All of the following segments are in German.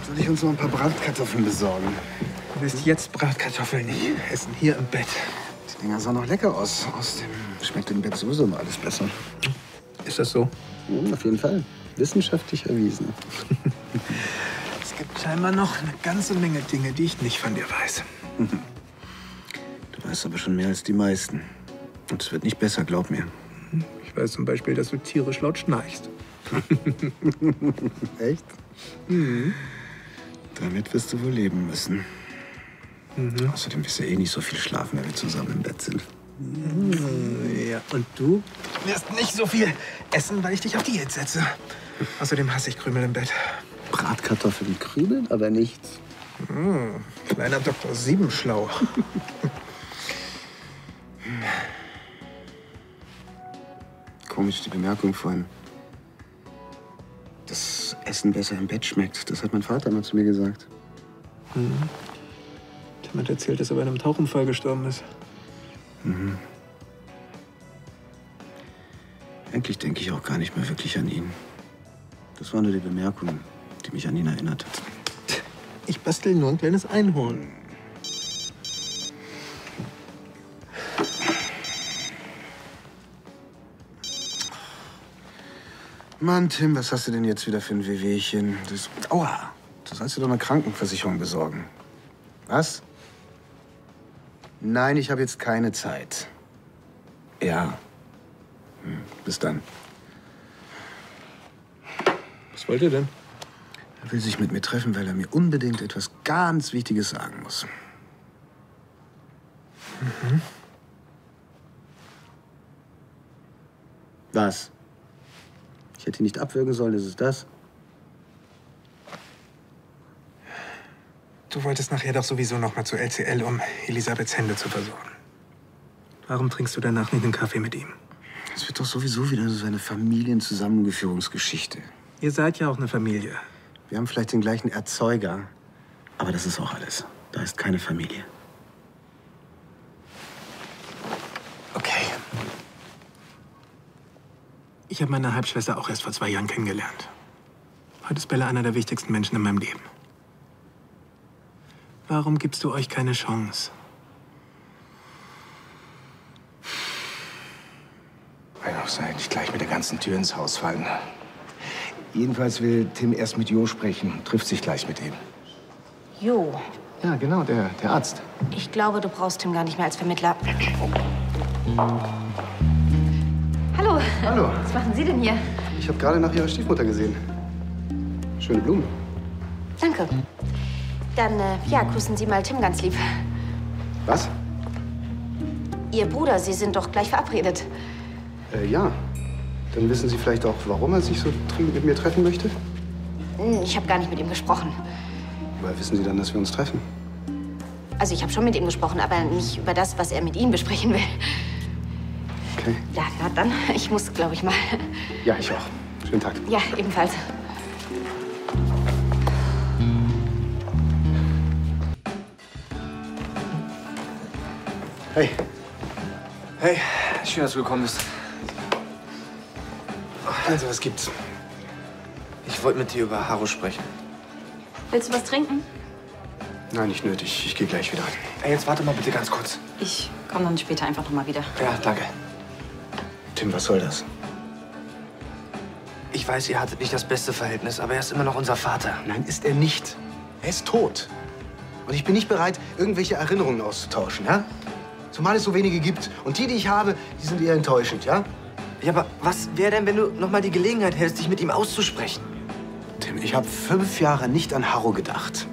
Soll ich uns noch ein paar Bratkartoffeln besorgen? Du willst jetzt Bratkartoffeln nicht essen, hier im Bett. Die Dinger sahen noch lecker aus. Außerdem schmeckt im Bett sowieso immer alles besser. Ist das so? Auf jeden Fall. Wissenschaftlich erwiesen. Es gibt scheinbar noch eine ganze Menge Dinge, die ich nicht von dir weiß. Du weißt aber schon mehr als die meisten. Und es wird nicht besser, glaub mir. Ich weiß zum Beispiel, dass du tierisch laut schnarchst. Echt? Mhm. Damit wirst du wohl leben müssen. Außerdem wirst du eh nicht so viel schlafen, wenn wir zusammen im Bett sind. Ja, und du wirst nicht so viel essen, weil ich dich auf Diät setze. Außerdem hasse ich Krümel im Bett. Bratkartoffeln krümeln, aber nichts. Kleiner Dr. Siebenschlau. Komisch, die Bemerkung vorhin. Dass Essen besser im Bett schmeckt. Das hat mein Vater immer zu mir gesagt. Tim hat erzählt, dass er bei einem Tauchunfall gestorben ist. Eigentlich denke ich auch gar nicht mehr wirklich an ihn. Das war nur die Bemerkung, die mich an ihn erinnert hat. Ich bastel nur ein kleines Einhorn. Mann, Tim, was hast du denn jetzt wieder für ein Wehwehchen? Aua! Du sollst dir doch eine Krankenversicherung besorgen. Was? Nein, ich habe jetzt keine Zeit. Ja. Bis dann. Was wollt ihr denn? Er will sich mit mir treffen, weil er mir unbedingt etwas ganz Wichtiges sagen muss. Was? Ich hätte ihn nicht abwürgen sollen, ist es das? Du wolltest nachher doch sowieso noch mal zu LCL, um Elisabeths Hände zu versorgen. Warum trinkst du danach nicht einen Kaffee mit ihm? Es wird doch sowieso wieder so eine Familienzusammengeführungsgeschichte. Ihr seid ja auch eine Familie. Wir haben vielleicht den gleichen Erzeuger, aber das ist auch alles. Da ist keine Familie. Okay. Ich habe meine Halbschwester auch erst vor 2 Jahren kennengelernt. Heute ist Bella einer der wichtigsten Menschen in meinem Leben. Warum gibst du euch keine Chance? Weil auch sei nicht gleich mit der ganzen Tür ins Haus fallen. Jedenfalls will Tim erst mit Jo sprechen, trifft sich gleich mit ihm. Jo, Ja, genau, der Arzt. ich glaube, du brauchst Tim gar nicht mehr als Vermittler. Hallo. Hallo, Was machen Sie denn hier? ich habe gerade nach Ihrer Stiefmutter gesehen. Schöne Blumen. Danke. Dann, ja, grüßen Sie mal Tim ganz lieb. Was? Ihr Bruder, Sie sind doch gleich verabredet. Ja. Dann wissen Sie vielleicht auch, warum er sich so dringend mit mir treffen möchte? Ich habe gar nicht mit ihm gesprochen. Woher wissen Sie dann, dass wir uns treffen? Also ich habe schon mit ihm gesprochen, aber nicht über das, was er mit Ihnen besprechen will. Okay. Ja, na dann. Ich muss, glaube ich, mal. Ja, ich auch. Schönen Tag. Ja, ebenfalls. Hey, Hey, schön, dass du gekommen bist. also was gibt's? Ich wollte mit dir über Haro sprechen. Willst du was trinken? Nein, nicht nötig. Ich gehe gleich wieder. Ey, jetzt warte mal bitte ganz kurz. Ich komme dann später einfach noch mal wieder. Ja, danke. Tim, was soll das? Ich weiß, ihr hattet nicht das beste Verhältnis, aber er ist immer noch unser Vater. Nein, ist er nicht. Er ist tot. Und ich bin nicht bereit, irgendwelche Erinnerungen auszutauschen, ja? Zumal es so wenige gibt. Und die ich habe, die sind eher enttäuschend, ja? Ja, aber was wäre denn, wenn du noch mal die Gelegenheit hältst, dich mit ihm auszusprechen? Tim, ich habe 5 Jahre nicht an Harro gedacht.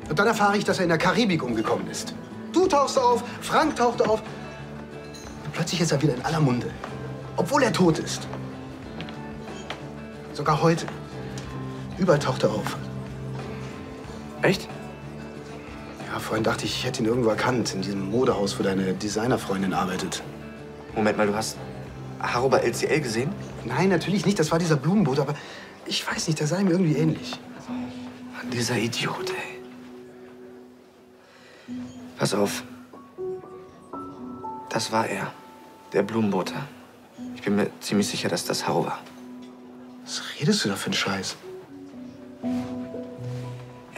Und dann erfahre ich, dass er in der Karibik umgekommen ist. Du tauchst auf, Frank tauchte auf. Und plötzlich ist er wieder in aller Munde. Obwohl er tot ist. Sogar heute. Überall taucht er auf. Echt? Ja, vorhin dachte ich hätte ihn irgendwo erkannt. In diesem Modehaus, wo deine Designerfreundin arbeitet. Moment mal, du hast Haro bei LCL gesehen? Nein, natürlich nicht. Das war dieser Blumenboot. Aber ich weiß nicht, der sah ihm irgendwie ähnlich. Mann, dieser Idiot, ey. Pass auf. Das war er. Der Blumenbote. Ich bin mir ziemlich sicher, dass das Haro war. Was redest du da für einen Scheiß?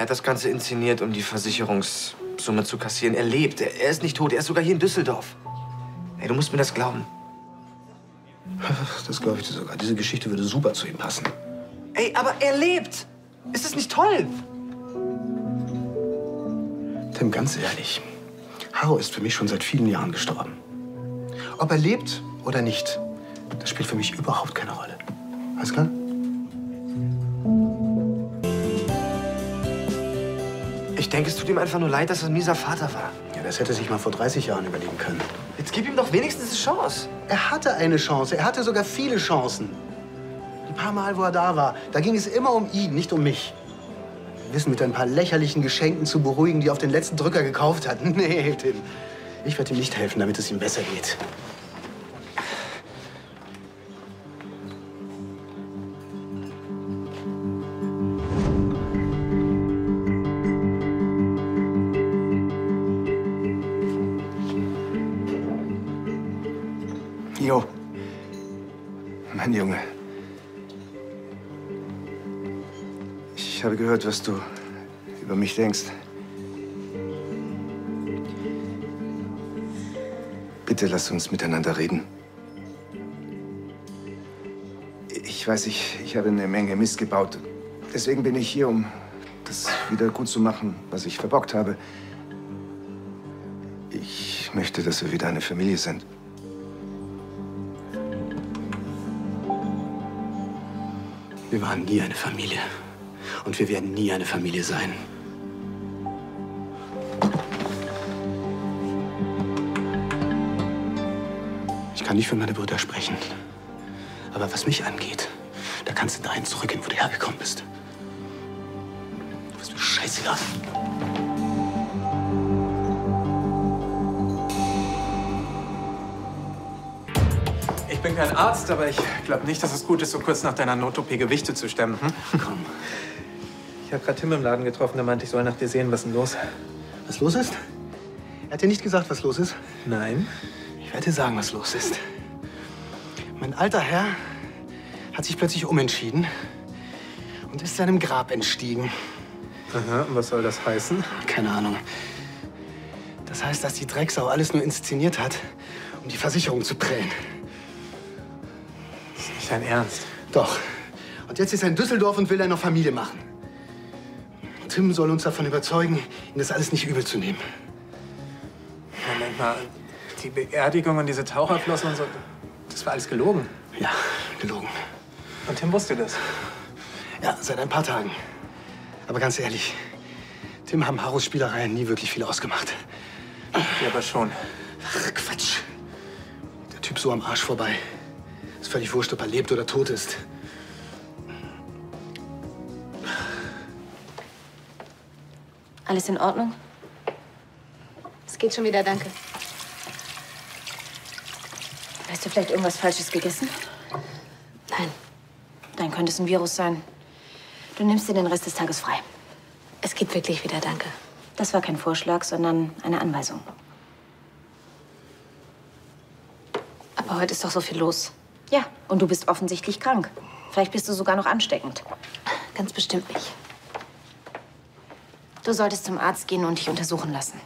hat das Ganze inszeniert, um die Versicherungssumme zu kassieren. Er lebt. Er ist nicht tot. Er ist sogar hier in Düsseldorf. Ey, du musst mir das glauben. Das glaube ich dir sogar. Diese Geschichte würde super zu ihm passen. Ey, aber er lebt. Ist das nicht toll? Tim, ganz ehrlich. Harro ist für mich schon seit vielen Jahren gestorben. Ob er lebt oder nicht, das spielt für mich überhaupt keine Rolle. Alles klar? Ich denke, es tut ihm einfach nur leid, dass er ein mieser Vater war. Ja, das hätte sich mal vor 30 Jahren überlegen können. Jetzt gib ihm doch wenigstens eine Chance. Er hatte eine Chance. Er hatte sogar viele Chancen. Die paar Mal, wo er da war, da ging es immer um ihn, nicht um mich. Wissen mit ein paar lächerlichen Geschenken zu beruhigen, die er auf den letzten Drücker gekauft hat. Nee, Tim. Ich werde ihm nicht helfen, damit es ihm besser geht. Jo, mein Junge. Ich habe gehört, was du über mich denkst. Bitte lass uns miteinander reden. Ich weiß, ich habe eine Menge Mist gebaut. Deswegen bin ich hier, um das wieder gut zu machen, was ich verbockt habe. Ich möchte, dass wir wieder eine Familie sind. Wir waren nie eine Familie. Und wir werden nie eine Familie sein. Ich kann nicht für meine Brüder sprechen. Aber was mich angeht, da kannst du dahin zurückgehen, wo du hergekommen bist. Du bist mir scheißegal. Ich bin kein Arzt, aber ich glaube nicht, dass es gut ist, so kurz nach deiner Not-OP Gewichte zu stemmen. Hm? Komm. Ich habe gerade Tim im Laden getroffen, der meinte, ich soll nach dir sehen. Was ist denn los? Was los ist? Er hat dir nicht gesagt, was los ist? Nein. Ich werde dir sagen, was los ist. Mein alter Herr hat sich plötzlich umentschieden und ist seinem Grab entstiegen. Aha, und was soll das heißen? Keine Ahnung. Das heißt, dass die Drecksau alles nur inszeniert hat, um die Versicherung zu prellen. Das ist nicht dein Ernst. Doch. Und jetzt ist er in Düsseldorf und will eine Familie machen. Tim soll uns davon überzeugen, ihm das alles nicht übel zu nehmen. Moment mal, die Beerdigung und diese Taucherflossen und so, das war alles gelogen. Ja, gelogen. Und Tim wusste das? Ja, seit ein paar Tagen. Aber ganz ehrlich, Tim haben Harros Spielereien nie wirklich viel ausgemacht. Ja, aber schon. Ach, Quatsch. Der Typ so am Arsch vorbei. Ist völlig wurscht, ob er lebt oder tot ist. Alles in Ordnung? Es geht schon wieder, danke. Hast du vielleicht irgendwas Falsches gegessen? Nein. Dann könnte es ein Virus sein. Du nimmst dir den Rest des Tages frei. Es geht wirklich wieder, danke. Das war kein Vorschlag, sondern eine Anweisung. Aber heute ist doch so viel los. Ja, und du bist offensichtlich krank. Vielleicht bist du sogar noch ansteckend. Ganz bestimmt nicht. Du solltest zum Arzt gehen und dich untersuchen lassen.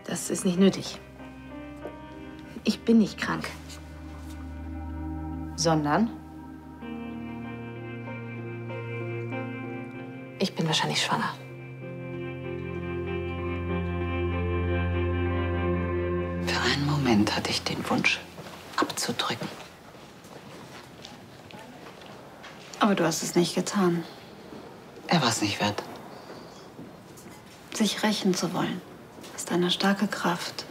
Das ist nicht nötig. Ich bin nicht krank. Sondern? Ich bin wahrscheinlich schwanger. Für einen Moment hatte ich den Wunsch, abzudrücken. Aber du hast es nicht getan. Er war es nicht wert. Sich rächen zu wollen, ist eine starke Kraft.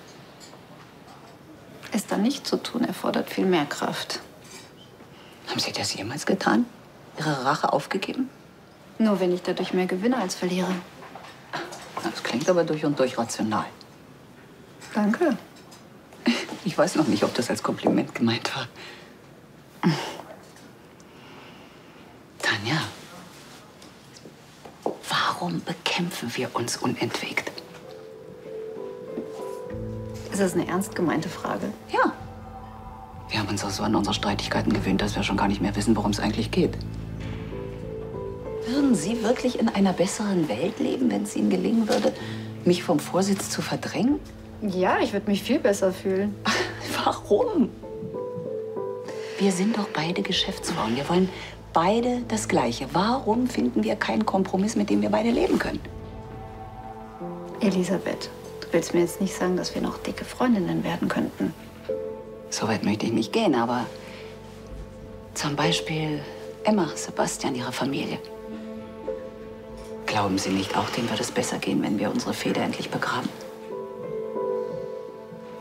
Es dann nicht zu tun, erfordert viel mehr Kraft. Haben Sie das jemals getan? Ihre Rache aufgegeben? Nur wenn ich dadurch mehr gewinne als verliere. Das klingt aber durch und durch rational. Danke. Ich weiß noch nicht, ob das als Kompliment gemeint war. Tanja, warum bekämpfen wir uns unentwegt? Ist das eine ernst gemeinte Frage? Ja. Wir haben uns auch so an unsere Streitigkeiten gewöhnt, dass wir schon gar nicht mehr wissen, worum es eigentlich geht. Würden Sie wirklich in einer besseren Welt leben, wenn es Ihnen gelingen würde, mich vom Vorsitz zu verdrängen? Ja, ich würde mich viel besser fühlen. Warum? Wir sind doch beide Geschäftsfrauen. Wir wollen beide das Gleiche. Warum finden wir keinen Kompromiss, mit dem wir beide leben können? Elisabeth, du willst mir jetzt nicht sagen, dass wir noch dicke Freundinnen werden könnten. So weit möchte ich nicht gehen, aber zum Beispiel Emma, Sebastian, ihre Familie. Glauben Sie nicht, auch denen würde es besser gehen, wenn wir unsere Fehde endlich begraben?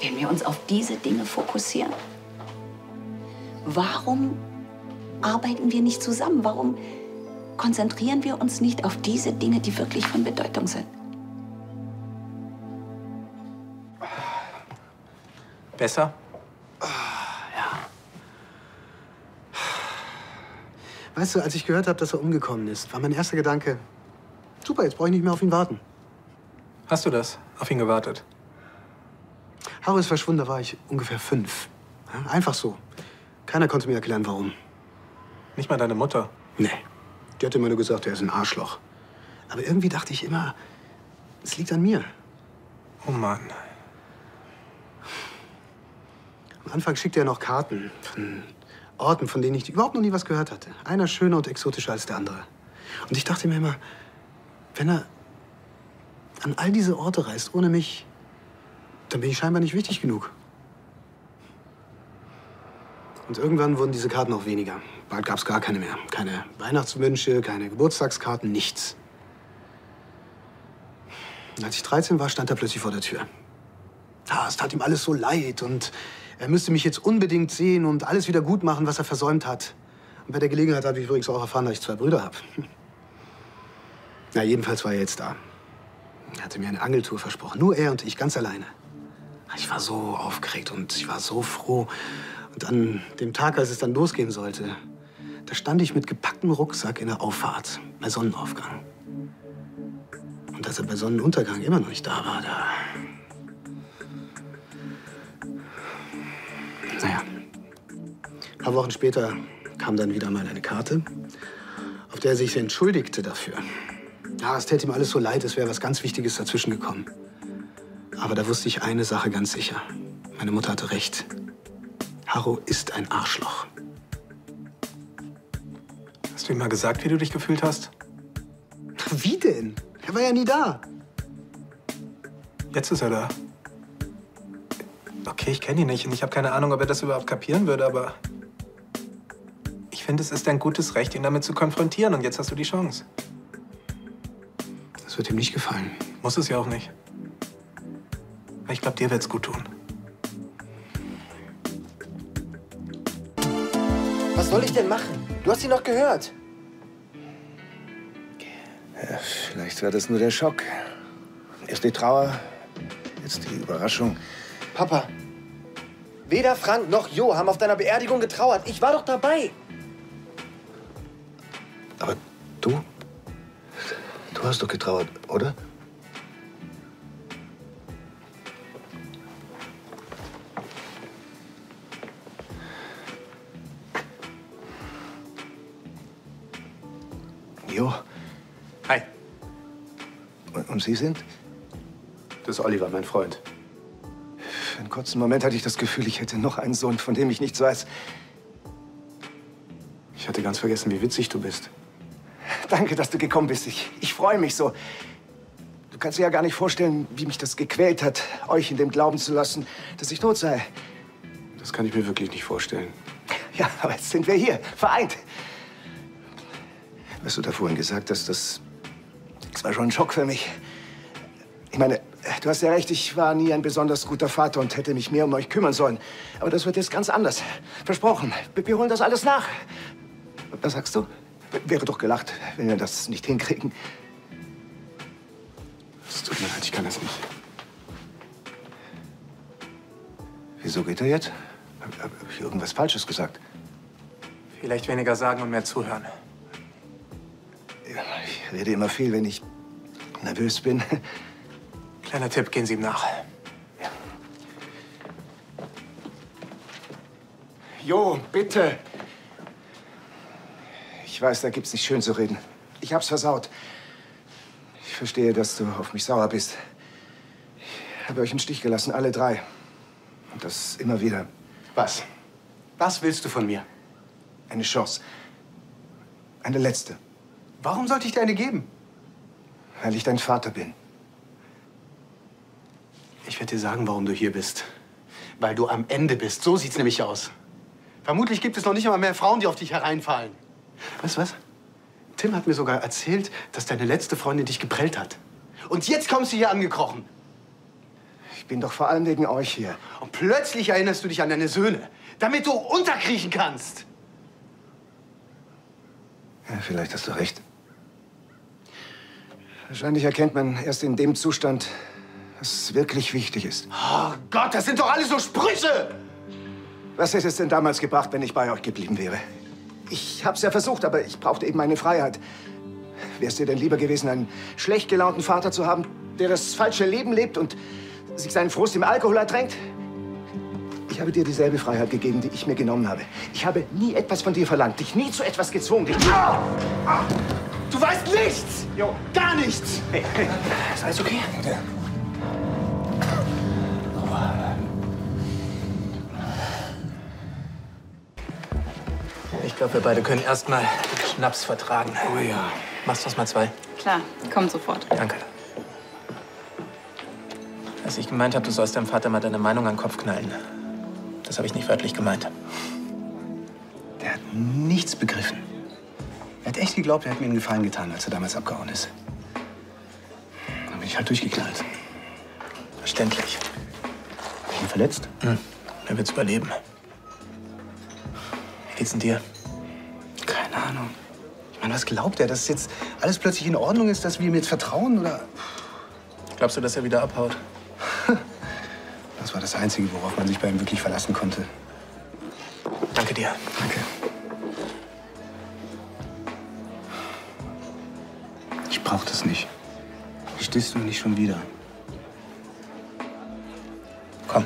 Wenn wir uns auf diese Dinge fokussieren? Warum arbeiten wir nicht zusammen? Warum konzentrieren wir uns nicht auf diese Dinge, die wirklich von Bedeutung sind? Besser? Weißt du, als ich gehört habe, dass er umgekommen ist, war mein erster Gedanke, super, jetzt brauche ich nicht mehr auf ihn warten. Hast du das? Auf ihn gewartet? Harro ist verschwunden, da war ich ungefähr 5. Ja, einfach so. Keiner konnte mir erklären, warum. Nicht mal deine Mutter? Nee. Die hat immer nur gesagt, er ist ein Arschloch. Aber irgendwie dachte ich immer, es liegt an mir. Oh Mann. Am Anfang schickte er noch Karten von Orten, von denen ich überhaupt noch nie was gehört hatte. Einer schöner und exotischer als der andere. Und ich dachte mir immer, wenn er an all diese Orte reist ohne mich, dann bin ich scheinbar nicht wichtig genug. Und irgendwann wurden diese Karten auch weniger. Bald gab es gar keine mehr. Keine Weihnachtswünsche, keine Geburtstagskarten, nichts. Und als ich 13 war, stand er plötzlich vor der Tür. Ah, es tat ihm alles so leid und er müsste mich jetzt unbedingt sehen und alles wieder gut machen, was er versäumt hat. Und bei der Gelegenheit habe ich übrigens auch erfahren, dass ich 2 Brüder habe. Na, jedenfalls war er jetzt da. Er hatte mir eine Angeltour versprochen. Nur er und ich, ganz alleine. Ich war so aufgeregt und ich war so froh. Und an dem Tag, als es dann losgehen sollte, da stand ich mit gepacktem Rucksack in der Auffahrt bei Sonnenaufgang. Und als er bei Sonnenuntergang immer noch nicht da war, da... Naja, ein paar Wochen später kam dann wieder mal eine Karte, auf der er sich entschuldigte dafür. Ja, es täte ihm alles so leid, es wäre was ganz Wichtiges dazwischen gekommen. Aber da wusste ich eine Sache ganz sicher. Meine Mutter hatte recht. Harro ist ein Arschloch. Hast du ihm mal gesagt, wie du dich gefühlt hast? Wie denn? Er war ja nie da. Jetzt ist er da. Okay, ich kenne ihn nicht und ich habe keine Ahnung, ob er das überhaupt kapieren würde, aber ich finde, es ist dein gutes Recht, ihn damit zu konfrontieren und jetzt hast du die Chance. Das wird ihm nicht gefallen. Muss es ja auch nicht. Aber ich glaube, dir wird's gut tun. Was soll ich denn machen? Du hast ihn noch gehört. Ja, vielleicht war das nur der Schock. Erst die Trauer, jetzt die Überraschung. Papa, weder Frank noch Jo haben auf deiner Beerdigung getrauert. Ich war doch dabei. Aber du? Du hast doch getrauert, oder? Jo. Hi. Und Sie sind? Das ist Oliver, mein Freund. Für einen kurzen Moment hatte ich das Gefühl, ich hätte noch einen Sohn, von dem ich nichts weiß. Ich hatte ganz vergessen, wie witzig du bist. Danke, dass du gekommen bist. Ich freue mich so. Du kannst dir ja gar nicht vorstellen, wie mich das gequält hat, euch in dem Glauben zu lassen, dass ich tot sei. Das kann ich mir wirklich nicht vorstellen. Ja, aber jetzt sind wir hier, vereint. Was du da vorhin gesagt hast, das war schon ein Schock für mich. Ich meine, du hast ja recht, ich war nie ein besonders guter Vater und hätte mich mehr um euch kümmern sollen. Aber das wird jetzt ganz anders. Versprochen. Wir holen das alles nach. Was sagst du? Wäre doch gelacht, wenn wir das nicht hinkriegen. Es tut mir leid, ich kann das nicht. Wieso geht er jetzt? Hab ich irgendwas Falsches gesagt? Vielleicht weniger sagen und mehr zuhören. Ja, ich rede immer viel, wenn ich nervös bin. Kleiner Tipp, gehen Sie ihm nach. Ja. Jo, bitte. Ich weiß, da gibt's nicht schön zu reden. Ich hab's versaut. Ich verstehe, dass du auf mich sauer bist. Ich habe euch im Stich gelassen, alle drei. Und das immer wieder. Was? Was willst du von mir? Eine Chance. Eine letzte. Warum sollte ich dir eine geben? Weil ich dein Vater bin. Ich werde dir sagen, warum du hier bist. Weil du am Ende bist. So sieht's nämlich aus. Vermutlich gibt es noch nicht einmal mehr Frauen, die auf dich hereinfallen. Weißt du was? Tim hat mir sogar erzählt, dass deine letzte Freundin dich geprellt hat. Und jetzt kommst du hier angekrochen. Ich bin doch vor allem wegen euch hier. Und plötzlich erinnerst du dich an deine Söhne, damit du unterkriechen kannst. Ja, vielleicht hast du recht. Wahrscheinlich erkennt man erst in dem Zustand, was wirklich wichtig ist. Oh Gott, das sind doch alles so Sprüche! Was hätte es denn damals gebracht, wenn ich bei euch geblieben wäre? Ich hab's ja versucht, aber ich brauchte eben meine Freiheit. Wär's dir denn lieber gewesen, einen schlecht gelaunten Vater zu haben, der das falsche Leben lebt und sich seinen Frust im Alkohol ertränkt? Ich habe dir dieselbe Freiheit gegeben, die ich mir genommen habe. Ich habe nie etwas von dir verlangt, dich nie zu etwas gezwungen. Du weißt nichts! Jo. Gar nichts! Hey, hey. Ist alles okay? Ja. Ich glaube, wir beide können erst mal Schnaps vertragen. Oh ja. Machst du das mal 2? Klar, kommt sofort. Danke. Als ich gemeint habe, du sollst deinem Vater mal deine Meinung an den Kopf knallen. Das habe ich nicht wörtlich gemeint. Der hat nichts begriffen. Er hat echt geglaubt, er hätte mir einen Gefallen getan, als er damals abgehauen ist. Dann bin ich halt durchgeknallt. Verständlich. Bin ich ihn verletzt? Er wird's überleben. Wie geht's denn dir? Keine Ahnung. Ich meine, was glaubt er, dass jetzt alles plötzlich in Ordnung ist, dass wir ihm jetzt vertrauen, oder? Glaubst du, dass er wieder abhaut? Das war das Einzige, worauf man sich bei ihm wirklich verlassen konnte. Danke dir. Danke. Ich brauch das nicht. Verstehst du, nicht schon wieder? Komm.